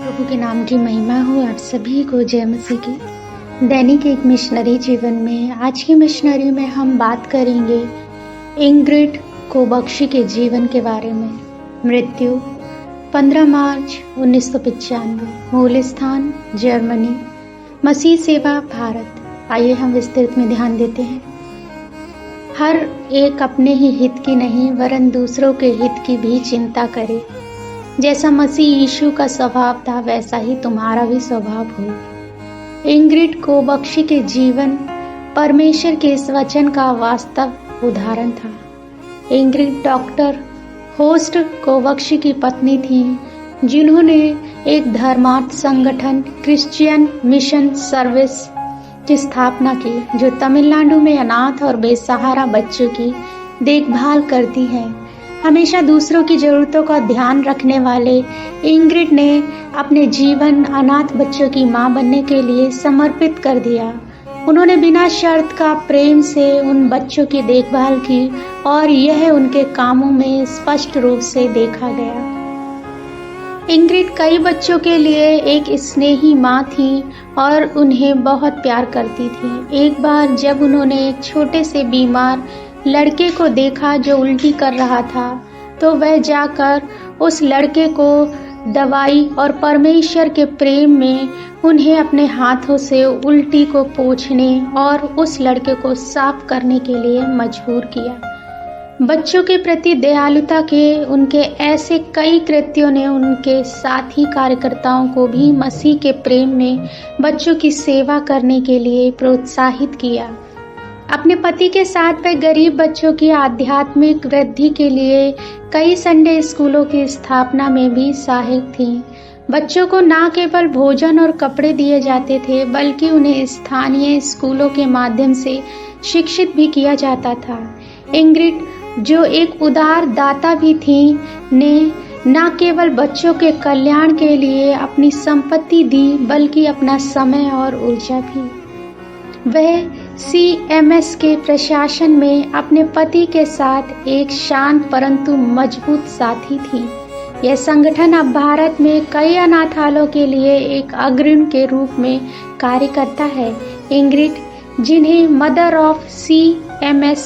प्रभु के नाम की महिमा हो। आप सभी को जय मसीह की। दैनिक एक मिशनरी जीवन में आज की मिशनरी में हम बात करेंगे इंग्रिड कोबक्शी के जीवन के बारे में। मृत्यु 15 मार्च 1995, मूल स्थान जर्मनी, मसीह सेवा भारत। आइए हम विस्तृत में ध्यान देते हैं। हर एक अपने ही हित की नहीं वरन दूसरों के हित की भी चिंता करे। जैसा मसीह यीशु का स्वभाव था वैसा ही तुम्हारा भी स्वभाव हो। इंग्रिड कोबक्शी के जीवन परमेश्वर के इस वचन का वास्तव उदाहरण था। इंग्रिड डॉक्टर होस्ट कोबक्शी की पत्नी थी, जिन्होंने एक धर्मार्थ संगठन क्रिश्चियन मिशन सर्विस की स्थापना की, जो तमिलनाडु में अनाथ और बेसहारा बच्चों की देखभाल करती है। हमेशा दूसरों की जरूरतों का ध्यान रखने वाले इंग्रिड ने अपने जीवन अनाथ बच्चों की मां बनने के लिए समर्पित कर दिया। उन्होंने बिना शर्त का प्रेम से उन बच्चों की देखभाल की और यह उनके कामों में स्पष्ट रूप से देखा गया। इंग्रिड कई बच्चों के लिए एक स्नेही मां थी और उन्हें बहुत प्यार करती थी। एक बार जब उन्होंने एक छोटे से बीमार लड़के को देखा जो उल्टी कर रहा था, तो वह जाकर उस लड़के को दवाई और परमेश्वर के प्रेम में उन्हें अपने हाथों से उल्टी को पोंछने और उस लड़के को साफ करने के लिए मजबूर किया। बच्चों के प्रति दयालुता के उनके ऐसे कई कृत्यों ने उनके साथी कार्यकर्ताओं को भी मसीह के प्रेम में बच्चों की सेवा करने के लिए प्रोत्साहित किया। अपने पति के साथ वह गरीब बच्चों की आध्यात्मिक वृद्धि के लिए कई संडे स्कूलों की स्थापना में भी सहायक थी। बच्चों को न केवल भोजन और कपड़े दिए जाते थे, बल्कि उन्हें स्थानीय स्कूलों के माध्यम से शिक्षित भी किया जाता था। इंग्रिड, जो एक उदार दाता भी थी, ने न केवल बच्चों के कल्याण के लिए अपनी संपत्ति दी, बल्कि अपना समय और ऊर्जा भी। वह CMS के प्रशासन में अपने पति के साथ एक शांत परंतु मजबूत साथी थी। यह संगठन अब भारत में कई अनाथालयों के लिए एक अग्रणी के रूप में कार्य करता है। इंग्रिड, जिन्हें मदर ऑफ CMS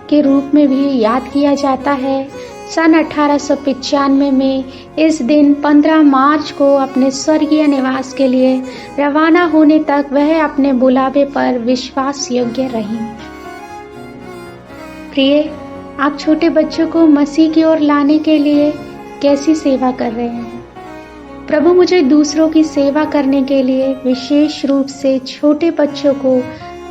के रूप में भी याद किया जाता है, सन 1895 में इस दिन 15 मार्च को अपने स्वर्गीय निवास के लिए रवाना होने तक वह अपने बुलावे पर विश्वास योग्य रही। प्रिय, आप छोटे बच्चों को मसीह की ओर लाने के लिए कैसी सेवा कर रहे हैं? प्रभु मुझे दूसरों की सेवा करने के लिए, विशेष रूप से छोटे बच्चों को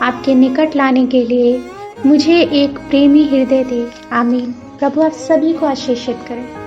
आपके निकट लाने के लिए मुझे एक प्रेमी हृदय दे। आमीन। प्रभु आप सभी को आशीषित करें।